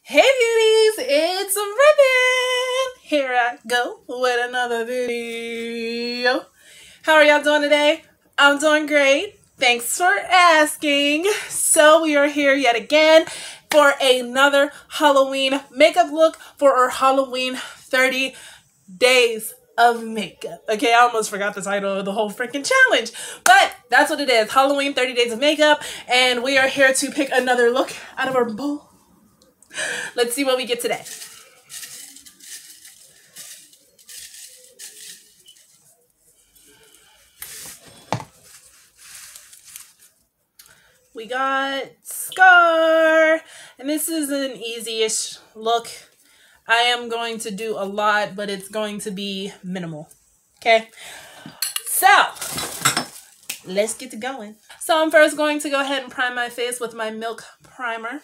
Hey beauties, it's Ribbon! Here I go with another video. How are y'all doing today? I'm doing great. Thanks for asking. So we are here yet again for another Halloween makeup look for our Halloween 30 days of makeup. Okay, I almost forgot the title of the whole freaking challenge, but that's what it is. Halloween 30 days of makeup, and we are here to pick another look out of our bowl. Let's see what we get today. We got Scar, and this is an easy-ish look. I am going to do a lot, but it's going to be minimal. Okay, so let's get to going. So I'm first going to go ahead and prime my face with my Milk Primer.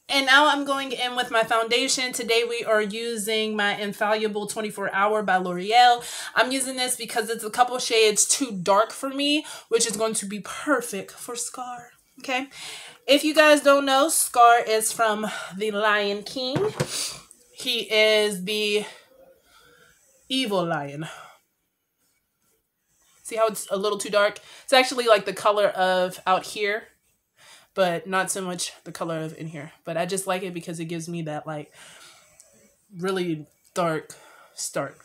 And now I'm going in with my foundation. Today we are using my Infallible 24 Hour by L'Oreal. I'm using this because it's a couple shades too dark for me, which is going to be perfect for Scar. Okay. If you guys don't know, Scar is from the Lion King. He is the evil lion. See how it's a little too dark? It's actually like the color of out here, but not so much the color of in here. But I just like it because it gives me that like really dark start.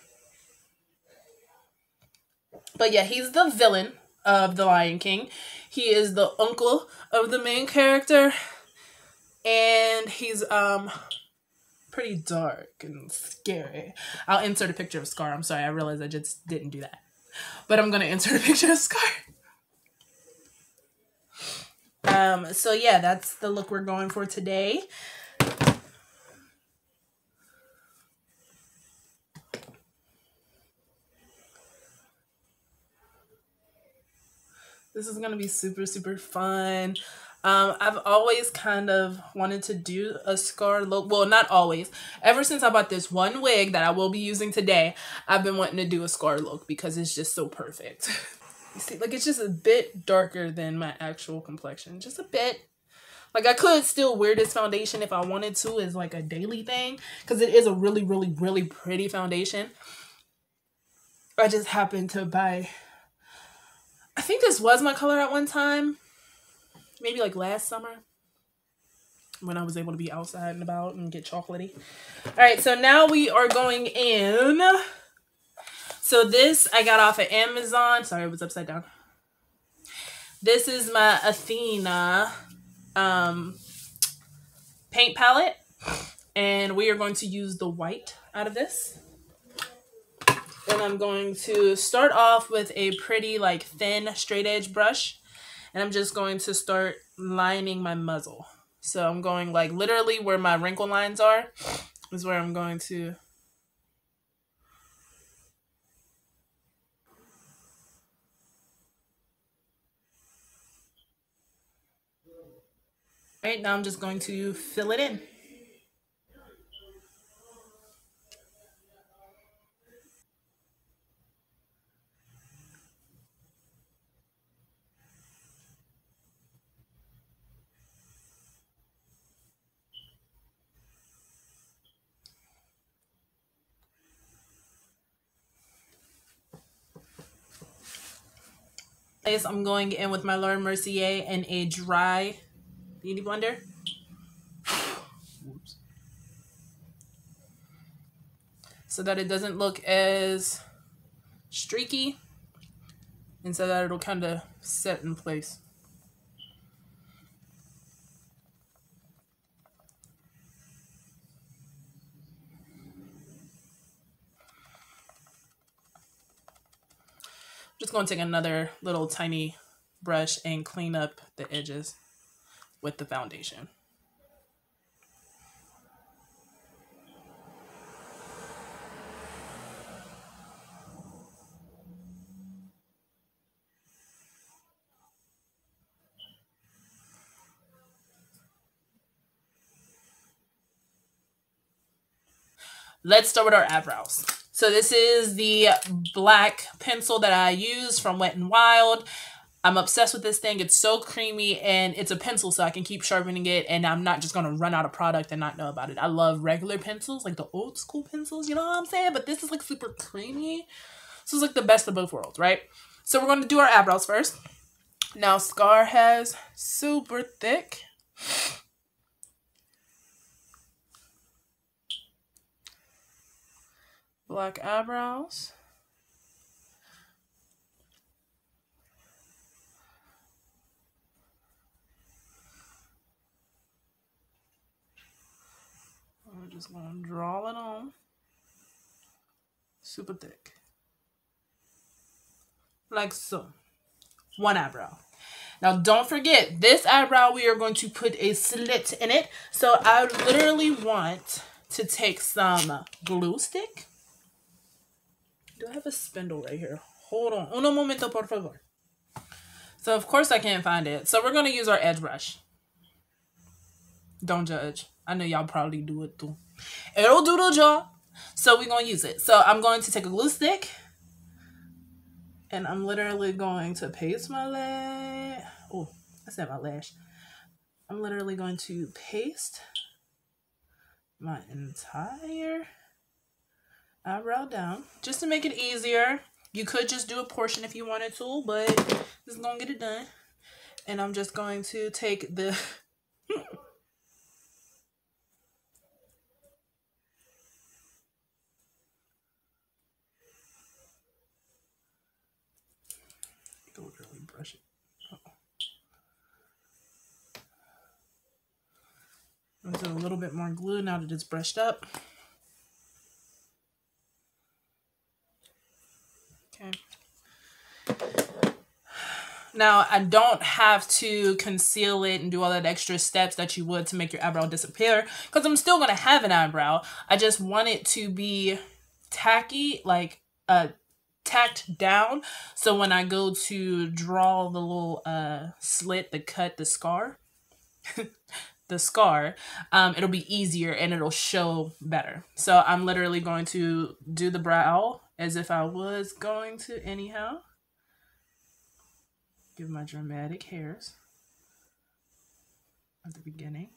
But yeah, he's the villain of The Lion King. He is the uncle of the main character. And he's pretty dark and scary. I'll insert a picture of Scar. I'm sorry, I realized I just didn't do that. But I'm going to insert a picture of Scar. So yeah, that's the look we're going for today. This is going to be super, super fun. I've always kind of wanted to do a Scar look. Well, not always. Ever since I bought this one wig that I will be using today, I've been wanting to do a Scar look because it's just so perfect. You see, like it's just a bit darker than my actual complexion. Just a bit. Like I could still wear this foundation if I wanted to as like a daily thing. Because it is a really, really, really pretty foundation. I just happened to buy... I think this was my color at one time. Maybe like last summer. When I was able to be outside and about and get chocolatey. Alright, so now we are going in... So this I got off of Amazon. Sorry, it was upside down. This is my Athena paint palette. And we are going to use the white out of this. And I'm going to start off with a pretty like thin straight edge brush. And I'm just going to start lining my muzzle. So I'm going like literally where my wrinkle lines are is where I'm going to... Right now I'm just going to fill it in. I'm going in with my Mercier and a dry beauty blender. Whoops. So that it doesn't look as streaky and so that it'll kind of set in place. Just going to take another little tiny brush and clean up the edges with the foundation. Let's start with our eyebrows. So this is the black pencil that I use from Wet n Wild. I'm obsessed with this thing. It's so creamy, and it's a pencil, so I can keep sharpening it, and I'm not just going to run out of product and not know about it. I love regular pencils, like the old school pencils, you know what I'm saying? But this is like super creamy. This is like the best of both worlds, right? So we're going to do our eyebrows first. Now, Scar has super thick black eyebrows. I'm just going to draw it on. Super thick. Like so. One eyebrow. Now, don't forget, this eyebrow, we are going to put a slit in it. So I literally want to take some glue stick. Do I have a spindle right here? Hold on. Un momento, por favor. So, of course, I can't find it. So we're going to use our edge brush. Don't judge. I know y'all probably do it too. It'll do the job. So we're going to use it. So I'm going to take a glue stick. And I'm literally going to paste my lash. Oh, I said my lash. I'm literally going to paste my entire eyebrow down just to make it easier. You could just do a portion if you wanted to, but this is going to get it done. And I'm just going to take the... Don't really brush it. I'm going to do a little bit more glue now that it's brushed up. Okay. Now, I don't have to conceal it and do all that extra steps that you would to make your eyebrow disappear, because I'm still going to have an eyebrow. I just want it to be tacky, like tacked down. So when I go to draw the little slit, the cut, the scar, it'll be easier and it'll show better. So I'm literally going to do the brow as if I was going to anyhow. Give my dramatic hairs at the beginning.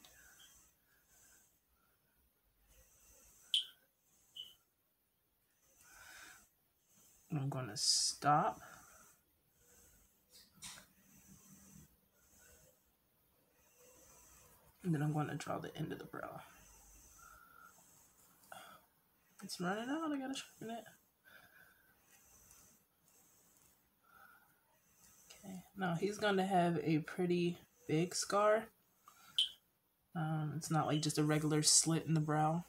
And I'm going to stop. And then I'm going to draw the end of the brow. It's running out. I gotta sharpen it. Okay. Now he's going to have a pretty big scar. It's not like just a regular slit in the brow.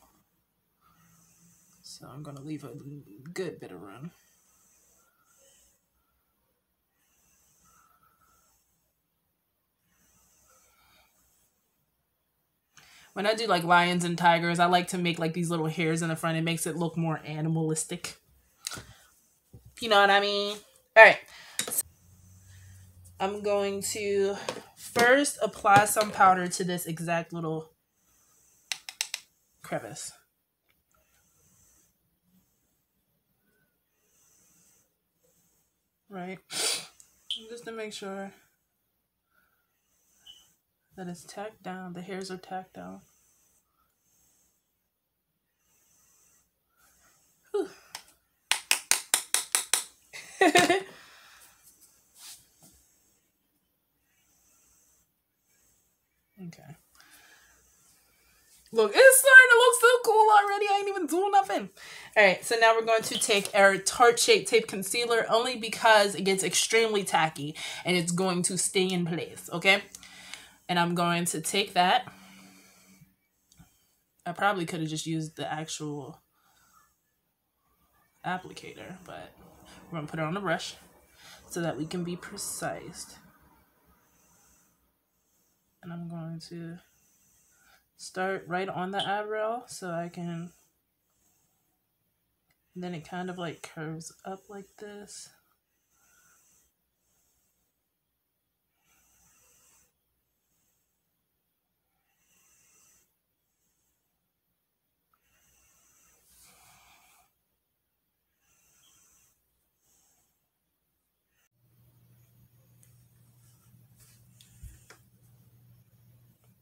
So I'm going to leave a good bit of room. When I do like lions and tigers, I like to make like these little hairs in the front. It makes it look more animalistic. You know what I mean? All right. I'm going to first apply some powder to this exact little crevice. Right? Just to make sure that it's tacked down. The hairs are tacked down. Okay. Look, it's starting to look so cool already. I ain't even doing nothing. All right, so now we're going to take our Tarte Shape Tape Concealer, only because it gets extremely tacky and it's going to stay in place, okay? And I'm going to take that. I probably could have just used the actual applicator, but we're going to put it on the brush so that we can be precise. And I'm going to start right on the eyebrow so I can, and then it kind of like curves up like this.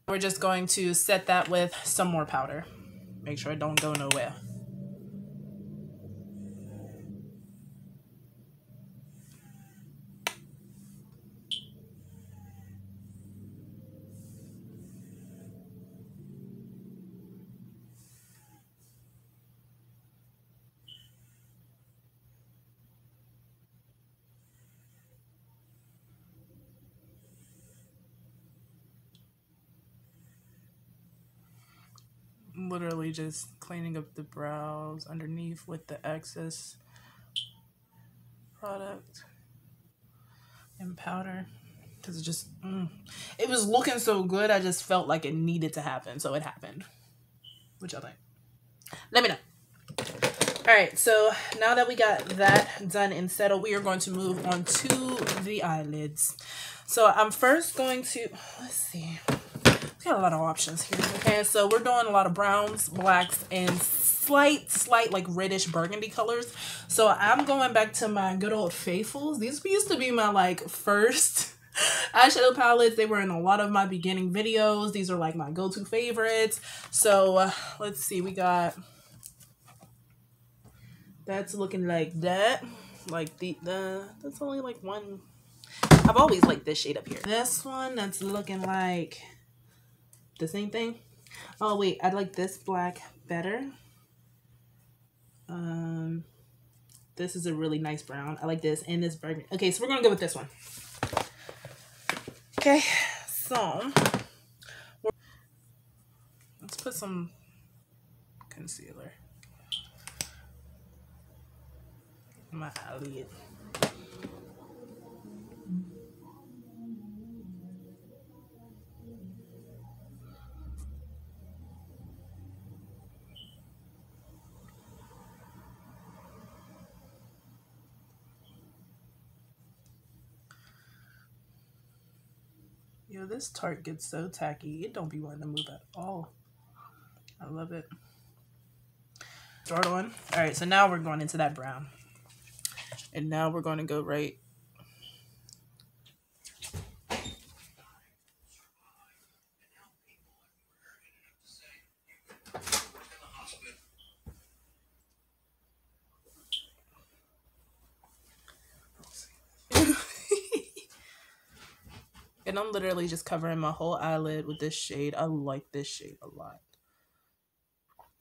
We're just going to set that with some more powder. Make sure it don't go nowhere. Literally just cleaning up the brows underneath with the excess product and powder, because it just it was looking so good. I just felt like it needed to happen, so it happened. What y'all think? Let me know. All right, so now that we got that done and settled, we are going to move on to the eyelids. So I'm first going to, let's see, we got a lot of options here. Okay, so we're doing a lot of browns, blacks, and slight like reddish burgundy colors. So I'm going back to my good old faithfuls. These used to be my like first eyeshadow palettes. They were in a lot of my beginning videos. These are like my go-to favorites. So let's see, we got, that's looking like that. Like that's only like one. I've always liked this shade up here. This one, that's looking like the same thing. Oh wait, I like this black better. This is a really nice brown. I like this, and this burgundy. Okay, so we're gonna go with this one. Okay, so let's put some concealer in my eyelid. Yo, this Tarte gets so tacky. It don't be wanting to move at all. I love it. Start on. All right, so now we're going into that brown. And now we're going to go right. And I'm literally just covering my whole eyelid with this shade. I like this shade a lot.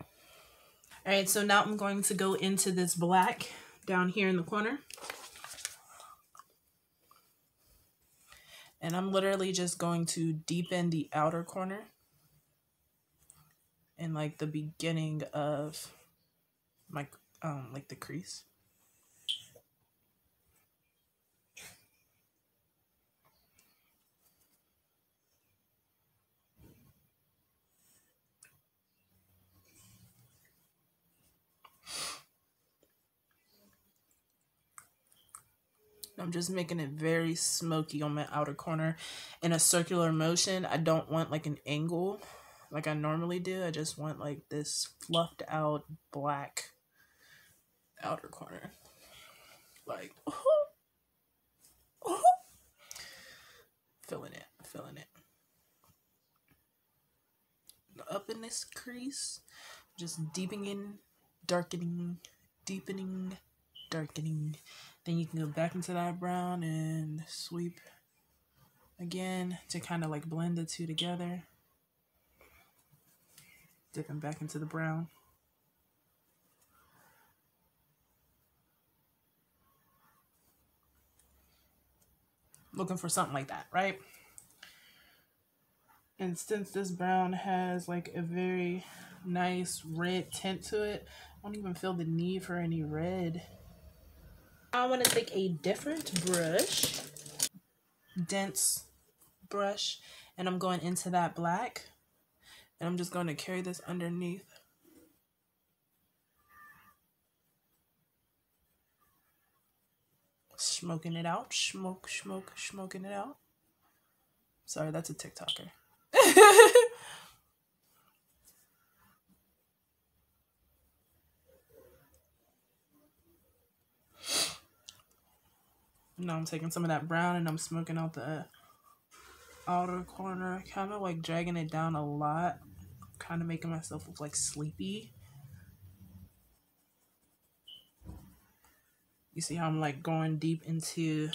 All right, so now I'm going to go into this black down here in the corner. And I'm literally just going to deepen the outer corner and like the beginning of my, like the crease. I'm just making it very smoky on my outer corner in a circular motion. I don't want like an angle like I normally do. I just want like this fluffed out black outer corner. Like, feeling it, feeling it. Up in this crease, just deepening, darkening, deepening, darkening. Then you can go back into that brown and sweep again to kind of like blend the two together. Dipping back into the brown. Looking for something like that, right? And since this brown has like a very nice red tint to it, I don't even feel the need for any red. I want to take a different brush, dense brush, and I'm going into that black, and I'm just going to carry this underneath. Smoking it out, smoking it out. Sorry, that's a TikToker. Now I'm taking some of that brown and I'm smoking out the outer corner, kind of like dragging it down a lot, kind of making myself look like sleepy. You see how I'm like going deep into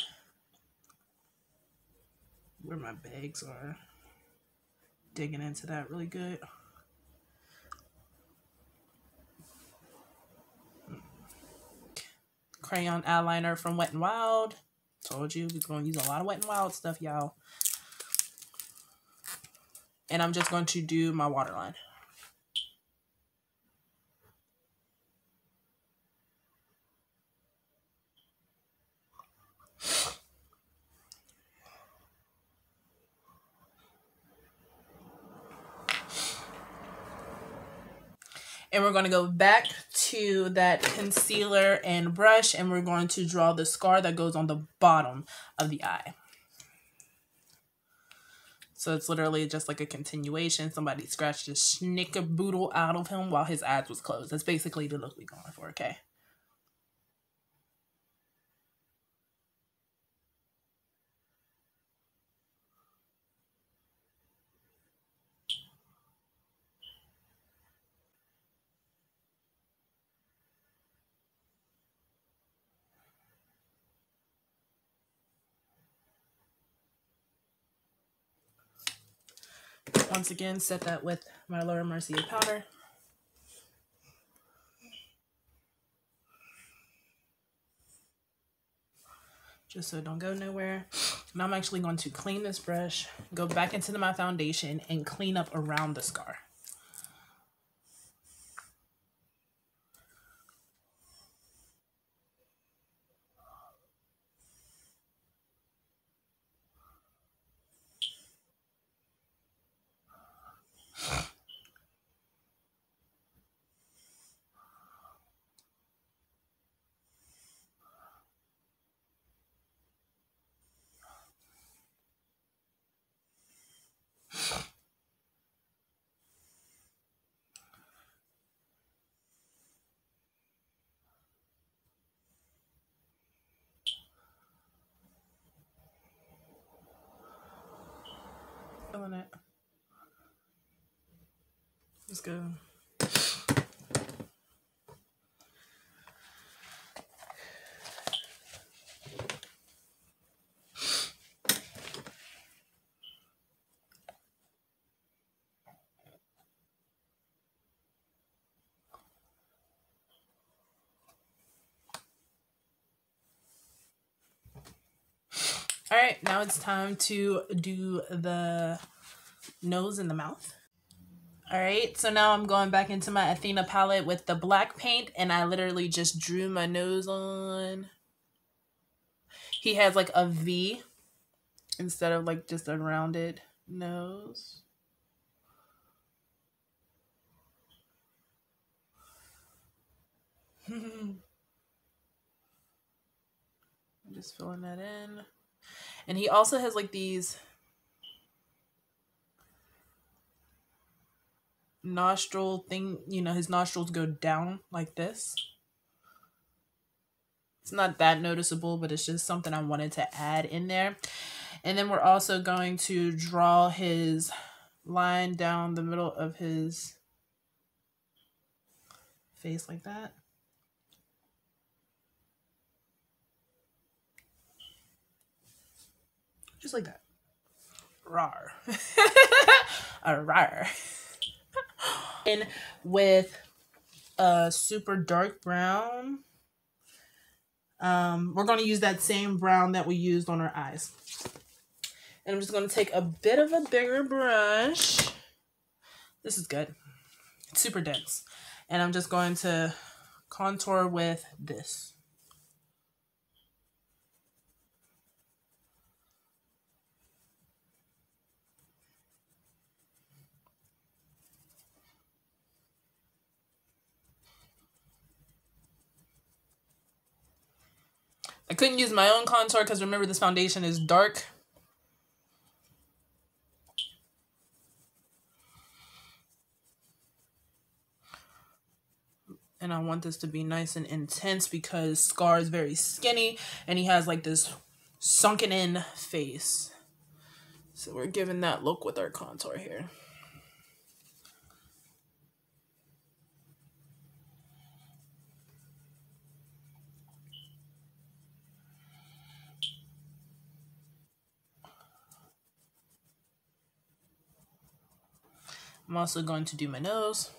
where my bags are, digging into that really good. Crayon eyeliner from Wet n Wild. Told you we're going to use a lot of Wet n Wild stuff, y'all. And I'm just going to do my waterline. And we're going to go back to that concealer and brush, and we're going to draw the scar that goes on the bottom of the eye. So it's literally just like a continuation. Somebody scratched the snickerdoodle out of him while his eyes was closed. That's basically the look we're going for, okay? Once again, set that with my Laura Mercier powder. Just so it don't go nowhere. And I'm actually going to clean this brush, go back into my foundation, and clean up around the scar. Feeling it. Let's go. All right, now it's time to do the nose and the mouth. All right, so now I'm going back into my Athena palette with the black paint, and I literally just drew my nose on. He has like a V instead of like just a rounded nose. I'm just filling that in. And he also has like these nostril thing, you know, his nostrils go down like this. It's not that noticeable, but it's just something I wanted to add in there. And then we're also going to draw his line down the middle of his face like that. Just like that. Rawr. Rawr. And with a super dark brown, we're going to use that same brown that we used on our eyes. And I'm just going to take a bit of a bigger brush. This is good. It's super dense. And I'm just going to contour with this. I couldn't use my own contour because remember this foundation is dark. And I want this to be nice and intense because Scar is very skinny and he has like this sunken in face. So we're giving that look with our contour here. I'm also going to do my nose.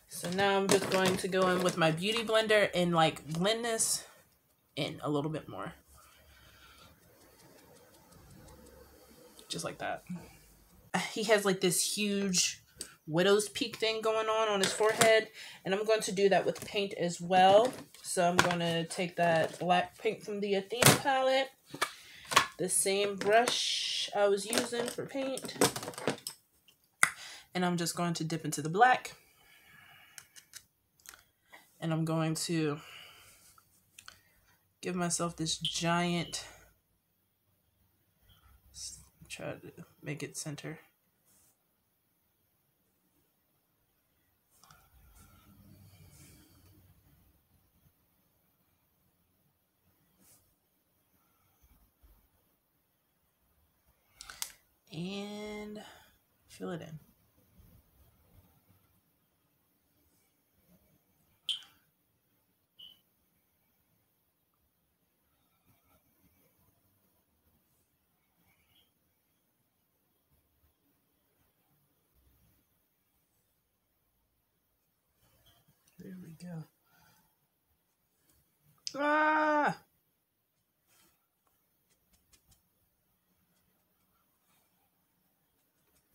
So now I'm just going to go in with my beauty blender and like blend this in a little bit more. Just like that. He has like this huge widow's peak thing going on his forehead, and I'm going to do that with paint as well. So I'm going to take that black paint from the Athena palette, the same brush I was using for paint, and I'm just going to dip into the black, and I'm going to give myself this giant, try to make it center. And fill it in. There we go. Ah!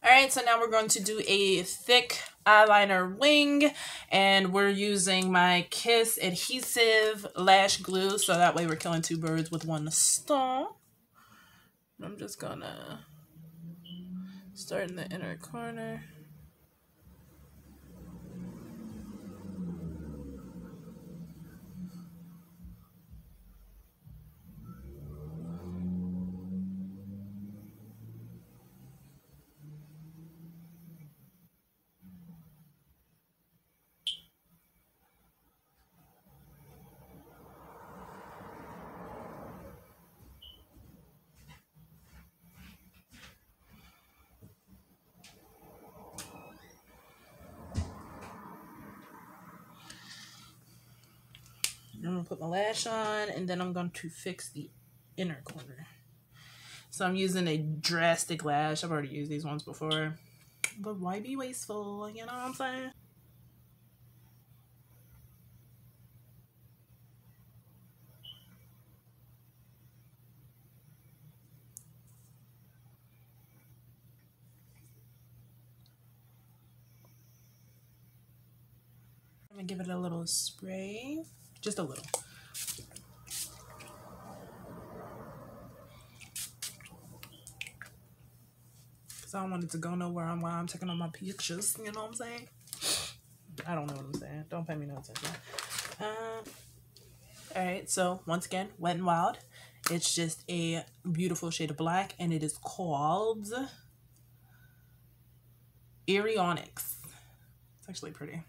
Alright, so now we're going to do a thick eyeliner wing, and we're using my Kiss adhesive lash glue, so that way we're killing two birds with one stone. I'm just gonna start in the inner corner. I'm gonna put my lash on, and then I'm going to fix the inner corner. So I'm using a drastic lash. I've already used these ones before, but why be wasteful? You know what I'm saying? I'm gonna give it a little spray, just a little. Cause I don't want it to go nowhere while I'm taking on my pictures. You know what I'm saying? I don't know what I'm saying. Don't pay me no attention. All right. So once again, Wet n Wild. It's just a beautiful shade of black, and it is called Eerie Onyx. It's actually pretty.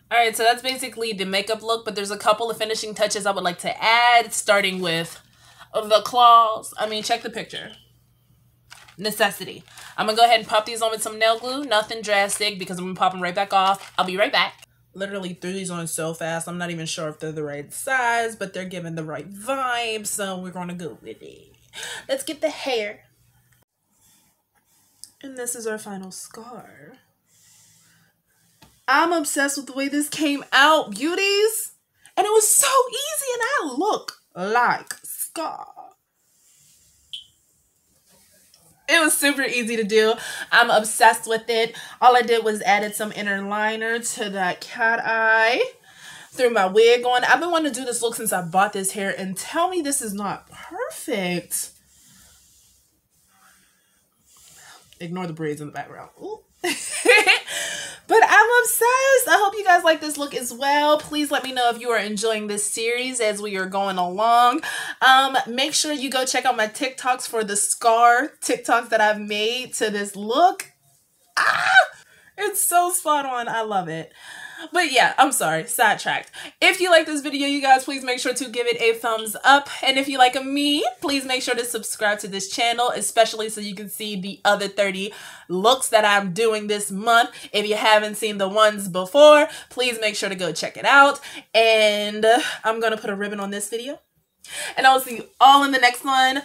All right, so that's basically the makeup look, but there's a couple of finishing touches I would like to add, starting with the claws. I mean, check the picture. Necessity. I'm gonna go ahead and pop these on with some nail glue. Nothing drastic because I'm gonna pop them right back off. I'll be right back. Literally threw these on so fast. I'm not even sure if they're the right size, but they're giving the right vibe, so we're gonna go with it. Let's get the hair. And this is our final scar. I'm obsessed with the way this came out, beauties. And it was so easy, and I look like Scar. It was super easy to do. I'm obsessed with it. All I did was added some inner liner to that cat eye. Threw my wig on. I've been wanting to do this look since I bought this hair, and tell me this is not perfect. Ignore the braids in the background. Ooh. But I'm obsessed. I hope you guys like this look as well. Please let me know if you are enjoying this series as we are going along. Make sure you go check out my TikToks for the scar TikToks that I've made to this look. It's so spot on. I love it. But yeah, I'm sorry, sidetracked. If you like this video, you guys, please make sure to give it a thumbs up. And if you like me, please make sure to subscribe to this channel, especially so you can see the other 30 looks that I'm doing this month. If you haven't seen the ones before, please make sure to go check it out. And I'm going to put a ribbon on this video. And I will see you all in the next one.